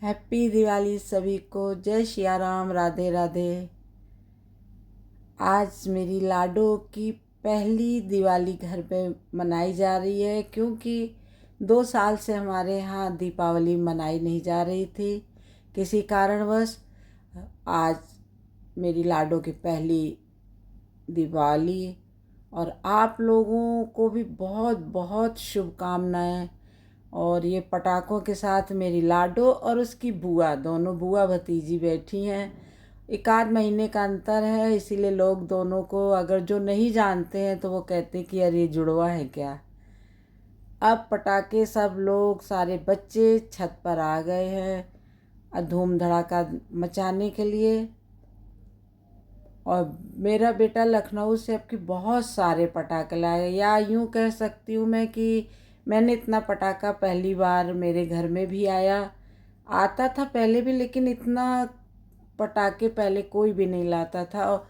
Happy Diwali सभी को। जय सिया राम, राधे राधे। आज मेरी लाडो की पहली दिवाली घर पे मनाई जा रही है, क्योंकि 2 साल से हमारे यहाँ दीपावली मनाई नहीं जा रही थी किसी कारणवश। आज मेरी लाडो की पहली दिवाली, और आप लोगों को भी बहुत बहुत शुभकामनाएं। और ये पटाखों के साथ मेरी लाडो और उसकी बुआ, दोनों बुआ भतीजी बैठी हैं। 1 आध महीने का अंतर है, इसीलिए लोग दोनों को अगर जो नहीं जानते हैं तो वो कहते हैं कि यार ये जुड़वा है क्या। अब पटाखे सब लोग, सारे बच्चे छत पर आ गए हैं धूम धड़ाका मचाने के लिए। और मेरा बेटा लखनऊ से आपकी बहुत सारे पटाखे लाए, या यूँ कह सकती हूँ मैं कि मैंने इतना पटाखा पहली बार मेरे घर में भी आया। आता था पहले भी, लेकिन इतना पटाखे पहले कोई भी नहीं लाता था। और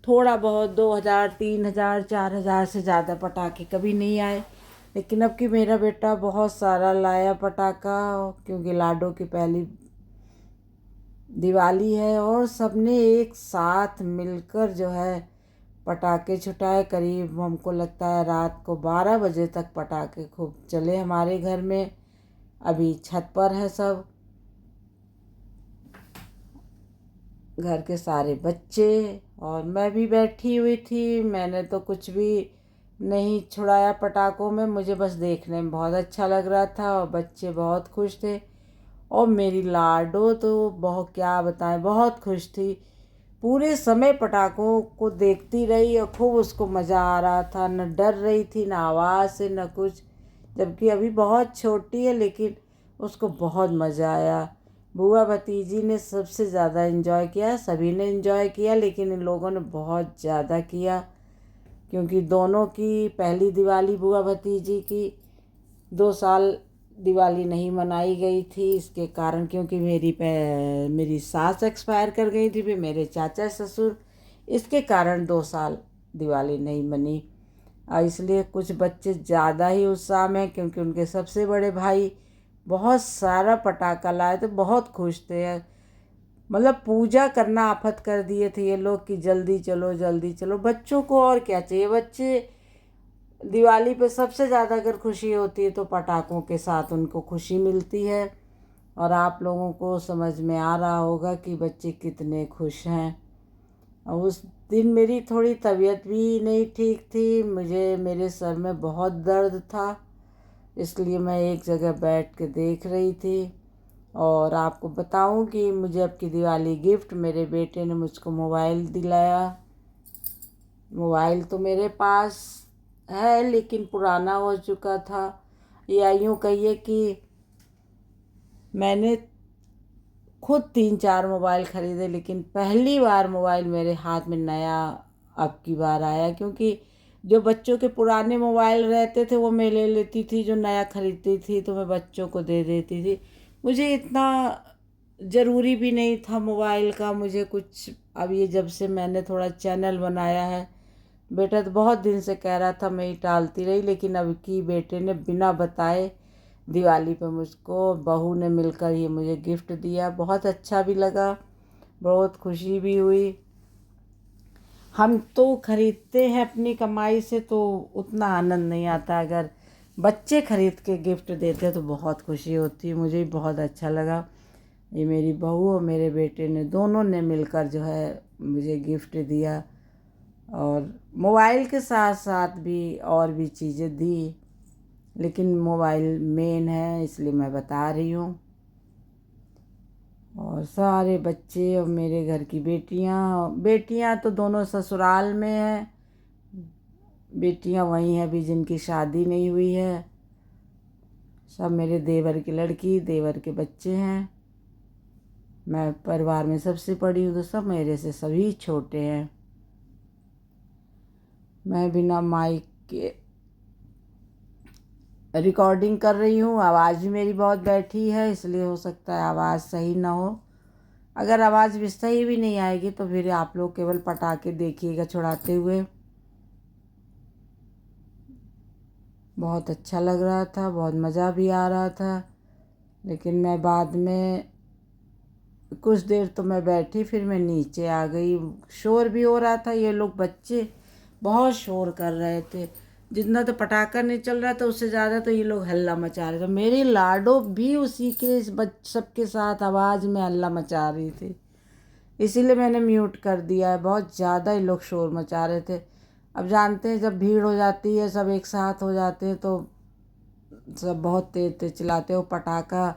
थोड़ा बहुत 2,000, 3,000, 4,000 से ज़्यादा पटाखे कभी नहीं आए। लेकिन अब कि मेरा बेटा बहुत सारा लाया पटाखा, क्योंकि लाडो की पहली दिवाली है। और सबने एक साथ मिलकर जो है पटाखे छुटाए। करीब हमको लगता है रात को 12 बजे तक पटाखे खूब चले हमारे घर में। अभी छत पर है सब, घर के सारे बच्चे, और मैं भी बैठी हुई थी। मैंने तो कुछ भी नहीं छुड़ाया पटाखों में, मुझे बस देखने में बहुत अच्छा लग रहा था और बच्चे बहुत खुश थे। और मेरी लाडो तो बहुत, क्या बताएं, बहुत खुश थी। पूरे समय पटाखों को देखती रही और खूब उसको मज़ा आ रहा था। न डर रही थी, न आवाज़ से, न कुछ। जबकि अभी बहुत छोटी है, लेकिन उसको बहुत मज़ा आया। बुआ भतीजी ने सबसे ज़्यादा इन्जॉय किया, सभी ने इन्जॉय किया, लेकिन इन लोगों ने बहुत ज़्यादा किया, क्योंकि दोनों की पहली दिवाली बुआ भतीजी की 2 साल दिवाली नहीं मनाई गई थी इसके कारण, क्योंकि मेरी सास एक्सपायर कर गई थी, फिर मेरे चाचा ससुर, इसके कारण 2 साल दिवाली नहीं मनी। और इसलिए कुछ बच्चे ज़्यादा ही उत्साह में, क्योंकि उनके सबसे बड़े भाई बहुत सारा पटाखा लाए थे, बहुत खुश थे। मतलब पूजा करना आफत कर दिए थे ये लोग कि जल्दी चलो जल्दी चलो। बच्चों को और क्या चाहिए, बच्चे दिवाली पे सबसे ज़्यादा अगर खुशी होती है तो पटाखों के साथ उनको खुशी मिलती है। और आप लोगों को समझ में आ रहा होगा कि बच्चे कितने खुश हैं। और उस दिन मेरी थोड़ी तबीयत भी नहीं ठीक थी, मुझे मेरे सर में बहुत दर्द था, इसलिए मैं एक जगह बैठ के देख रही थी। और आपको बताऊं कि मुझे अब की दिवाली गिफ्ट मेरे बेटे ने मुझको मोबाइल दिलाया। मोबाइल तो मेरे पास है, लेकिन पुराना हो चुका था, या यूँ कहिए कि मैंने खुद 3-4 मोबाइल ख़रीदे, लेकिन पहली बार मोबाइल मेरे हाथ में नया अब की बार आया। क्योंकि जो बच्चों के पुराने मोबाइल रहते थे वो मैं ले लेती थी, जो नया ख़रीदती थी तो मैं बच्चों को दे देती थी। मुझे इतना ज़रूरी भी नहीं था मोबाइल का, मुझे कुछ। अब ये जब से मैंने थोड़ा चैनल बनाया है, बेटा तो बहुत दिन से कह रहा था, मैं ही टालती रही, लेकिन अब की बेटे ने बिना बताए दिवाली पे मुझको, बहू ने मिलकर ये मुझे गिफ्ट दिया। बहुत अच्छा भी लगा, बहुत खुशी भी हुई। हम तो खरीदते हैं अपनी कमाई से तो उतना आनंद नहीं आता, अगर बच्चे खरीद के गिफ्ट देते हैं तो बहुत खुशी होती है। मुझे भी बहुत अच्छा लगा। ये मेरी बहू और मेरे बेटे ने, दोनों ने मिलकर जो है मुझे गिफ्ट दिया। और मोबाइल के साथ साथ भी और भी चीज़ें दी, लेकिन मोबाइल मेन है इसलिए मैं बता रही हूँ। और सारे बच्चे और मेरे घर की बेटियाँ, बेटियाँ तो दोनों ससुराल में हैं, बेटियाँ वहीं हैं अभी जिनकी शादी नहीं हुई है। सब मेरे देवर की लड़की, देवर के बच्चे हैं। मैं परिवार में सबसे बड़ी हूँ, तो सब मेरे से सभी छोटे हैं। मैं बिना माइक के रिकॉर्डिंग कर रही हूँ, आवाज़ भी मेरी बहुत बैठी है, इसलिए हो सकता है आवाज़ सही ना हो। अगर आवाज़ भी सही भी नहीं आएगी तो फिर आप लोग केवल पटाखे देखिएगा छुड़ाते हुए। बहुत अच्छा लग रहा था, बहुत मज़ा भी आ रहा था, लेकिन मैं बाद में कुछ देर तो मैं बैठी, फिर मैं नीचे आ गई। शोर भी हो रहा था, ये लोग बच्चे बहुत शोर कर रहे थे। जितना तो पटाखा नहीं चल रहा था उससे ज़्यादा तो ये लोग हल्ला मचा रहे थे। मेरी लाडो भी उसी के सबके साथ आवाज़ में हल्ला मचा रही थी, इसीलिए मैंने म्यूट कर दिया है। बहुत ज़्यादा ही लोग शोर मचा रहे थे। अब जानते हैं जब भीड़ हो जाती है, सब एक साथ हो जाते हैं तो सब बहुत तेज तेज चलाते हो। पटाखा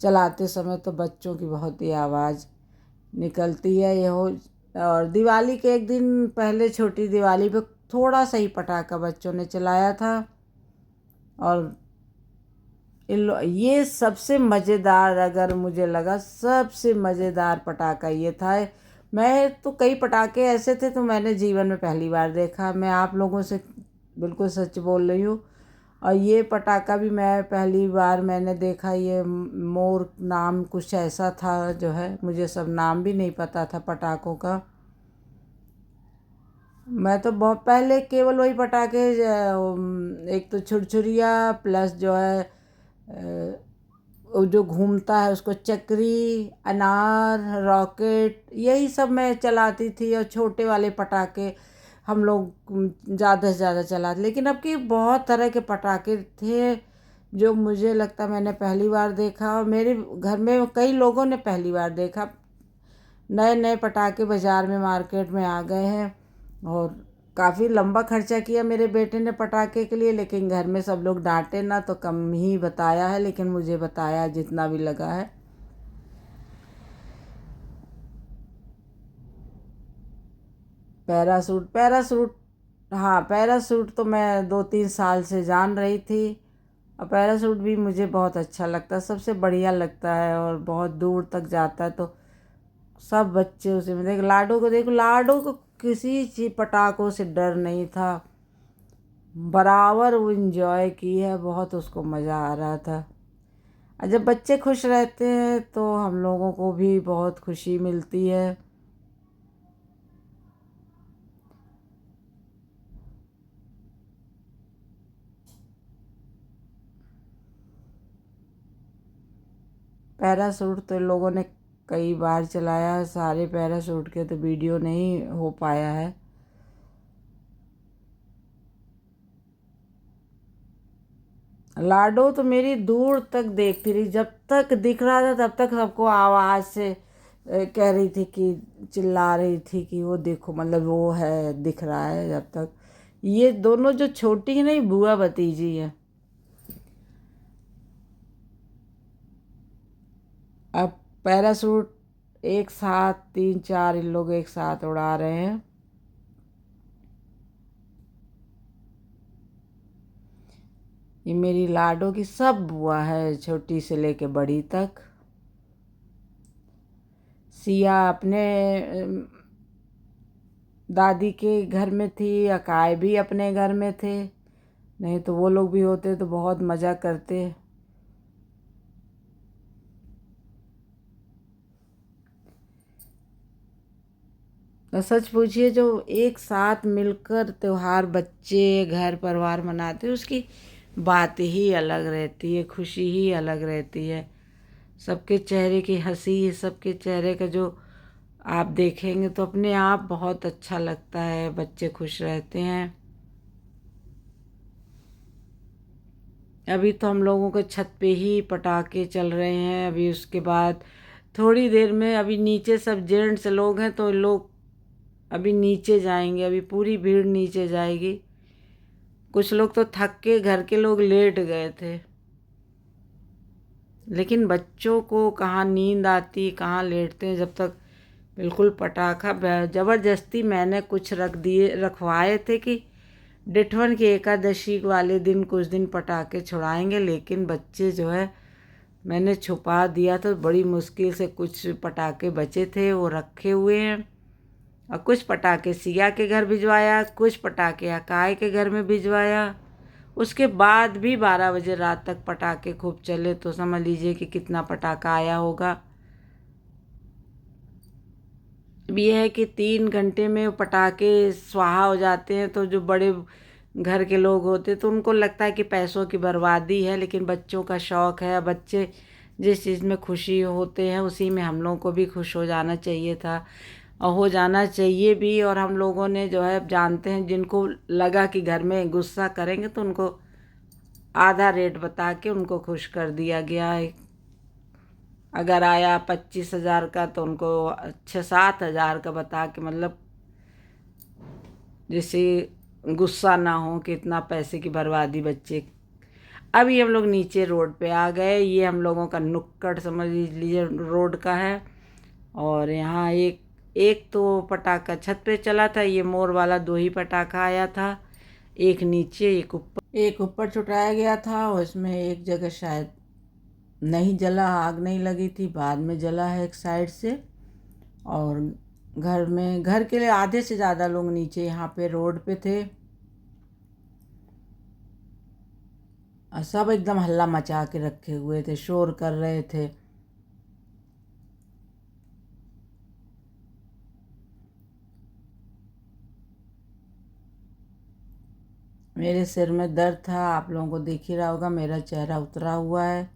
चलाते समय तो बच्चों की बहुत ही आवाज़ निकलती है। ये हो, और दिवाली के एक दिन पहले छोटी दिवाली पे थोड़ा सा ही पटाखा बच्चों ने चलाया था। और ये सबसे मज़ेदार, अगर मुझे लगा सबसे मज़ेदार पटाखा ये था। मैं तो कई पटाखे ऐसे थे तो मैंने जीवन में पहली बार देखा, मैं आप लोगों से बिल्कुल सच बोल रही हूँ। और ये पटाखा भी मैं पहली बार मैंने देखा। ये मोर नाम कुछ ऐसा था जो है, मुझे सब नाम भी नहीं पता था पटाखों का। मैं तो बहुत पहले केवल वही पटाखे एक तो छुरछुरिया प्लस जो है वो जो घूमता है उसको चक्री, अनार, रॉकेट, यही सब मैं चलाती थी। और छोटे वाले पटाखे हम लोग ज़्यादा से ज़्यादा चलाते। लेकिन अब की बहुत तरह के पटाखे थे जो मुझे लगता मैंने पहली बार देखा, और मेरे घर में कई लोगों ने पहली बार देखा। नए नए पटाखे बाज़ार में मार्केट में आ गए हैं, और काफ़ी लंबा खर्चा किया मेरे बेटे ने पटाखे के लिए। लेकिन घर में सब लोग डांटे ना तो कम ही बताया है, लेकिन मुझे बताया जितना भी लगा है। पैरासूट, पैरासूट, हाँ पैरासूट तो मैं 2-3 साल से जान रही थी। और पैरासूट भी मुझे बहुत अच्छा लगता है, सबसे बढ़िया लगता है, और बहुत दूर तक जाता है तो सब बच्चे उसे में देख। लाडो को देखो, लाडो को किसी चीज पटाखों से डर नहीं था, बराबर वो इंजॉय की है, बहुत उसको मज़ा आ रहा था। और जब बच्चे खुश रहते हैं तो हम लोगों को भी बहुत खुशी मिलती है। पैरासूट तो लोगों ने कई बार चलाया है, सारे पैरासूट के तो वीडियो नहीं हो पाया है। लाडो तो मेरी दूर तक देखती रही, जब तक दिख रहा था तब तक सबको आवाज़ से कह रही थी कि चिल्ला रही थी कि वो देखो, मतलब वो है दिख रहा है। जब तक ये दोनों जो छोटी है ना, ये बुआ भतीजी है। अब पैरासूट एक साथ 3-4 इन लोग एक साथ उड़ा रहे हैं। ये मेरी लाडो की सब बुआ है, छोटी से लेके बड़ी तक। सिया अपने दादी के घर में थी, अकाय भी अपने घर में थे, नहीं तो वो लोग भी होते तो बहुत मज़ा करते। तो सच पूछिए, जो एक साथ मिलकर त्योहार बच्चे घर परिवार मनाते उसकी बात ही अलग रहती है, खुशी ही अलग रहती है। सबके चेहरे की हंसी, सबके चेहरे का जो आप देखेंगे तो अपने आप बहुत अच्छा लगता है, बच्चे खुश रहते हैं। अभी तो हम लोगों के छत पे ही पटाखे चल रहे हैं। अभी उसके बाद थोड़ी देर में अभी नीचे सब जेंट्स लोग हैं तो लोग अभी नीचे जाएंगे, अभी पूरी भीड़ नीचे जाएगी। कुछ लोग तो थक के, घर के लोग लेट गए थे। लेकिन बच्चों को कहाँ नींद आती, कहाँ लेटते हैं जब तक बिल्कुल पटाखा। ज़बरदस्ती मैंने कुछ रखवाए थे कि डिठवन की एकादशी वाले दिन कुछ दिन पटाखे छुड़ाएंगे, लेकिन बच्चे जो है मैंने छुपा दिया। तो बड़ी मुश्किल से कुछ पटाखे बचे थे वो रखे हुए हैं। और कुछ पटाखे सिया के घर भिजवाया, कुछ पटाखे अकाय के घर में भिजवाया। उसके बाद भी 12 बजे रात तक पटाखे खूब चले, तो समझ लीजिए कि कितना पटाखा आया होगा। अब ये है कि 3 घंटे में वो पटाखे स्वाहा हो जाते हैं, तो जो बड़े घर के लोग होते तो उनको लगता है कि पैसों की बर्बादी है, लेकिन बच्चों का शौक़ है। बच्चे जिस चीज़ में खुशी होते हैं उसी में हम लोगों को भी खुश हो जाना चाहिए था और हो जाना चाहिए भी। और हम लोगों ने जो है जानते हैं, जिनको लगा कि घर में गुस्सा करेंगे तो उनको आधा रेट बता के उनको खुश कर दिया गया है। अगर आया 25,000 का तो उनको 6-7,000 का बता के, मतलब जिससे गुस्सा ना हो कि इतना पैसे की बर्बादी बच्चे। अभी हम लोग नीचे रोड पे आ गए। ये हम लोगों का नुक्कड़ समझ लीजिए रोड का है। और यहाँ एक तो पटाखा छत पे चला था, ये मोर वाला 2 ही पटाखा आया था, एक नीचे एक ऊपर छुटाया गया था। और इसमें एक जगह शायद नहीं जला, आग नहीं लगी थी, बाद में जला है एक साइड से। और घर के लिए आधे से ज़्यादा लोग नीचे यहाँ पे रोड पे थे और सब एकदम हल्ला मचा के रखे हुए थे, शोर कर रहे थे। मेरे सिर में दर्द था, आप लोगों को दिख ही रहा होगा, मेरा चेहरा उतरा हुआ है।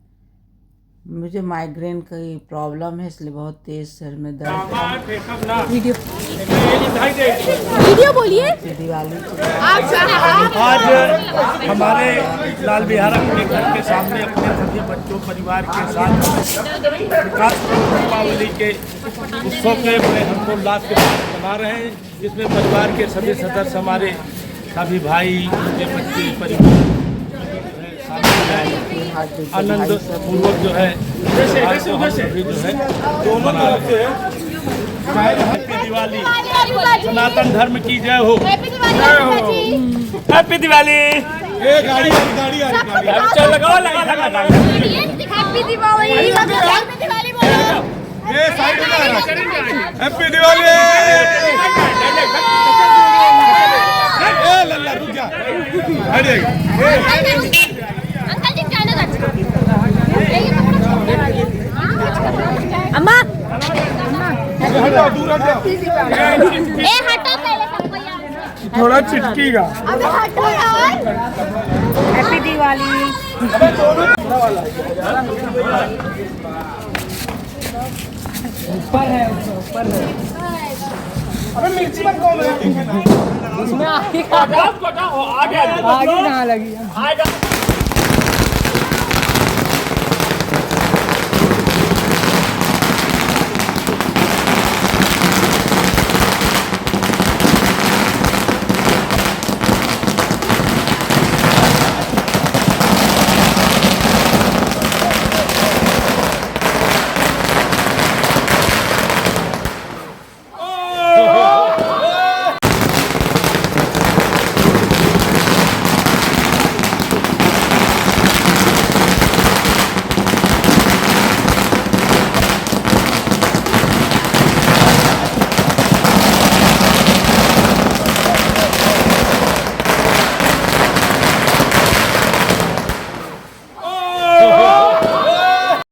मुझे माइग्रेन की प्रॉब्लम है, इसलिए बहुत तेज सिर में दर्द है। वीडियो बोलिए। दिवाली आज हमारे लाल बिहार अपने घर के सामने अपने सभी बच्चों परिवार के साथ प्रकाश दीपावली के उत्सव के बड़े हर्षोल्लास के साथ मना रहे हैं, जिसमें परिवार के सभी सदस्य, हमारे सभी भाई, उनके बच्चे, परिवार आनंद पूर्वक जो है सभी जो है दोनों तरफ से हैप्पी दिवाली, सनातन धर्म की जय हो। हैप्पी दिवाली। गाड़ी चल लगाओ हैप्पी दिवाली। हैप्पी दिवाली। लल्ला रुक जा। अंकल जी चाइना अम्मा दूर हट जाओ। ए हटो पहले सबको यार, थोड़ा चिटकीगा। अबे हटो यार। हैप्पी दिवाली। ऊपर है, ऊपर है। अबे मिर्ची मत खाओ। इसमें आगे कहाँ लगी?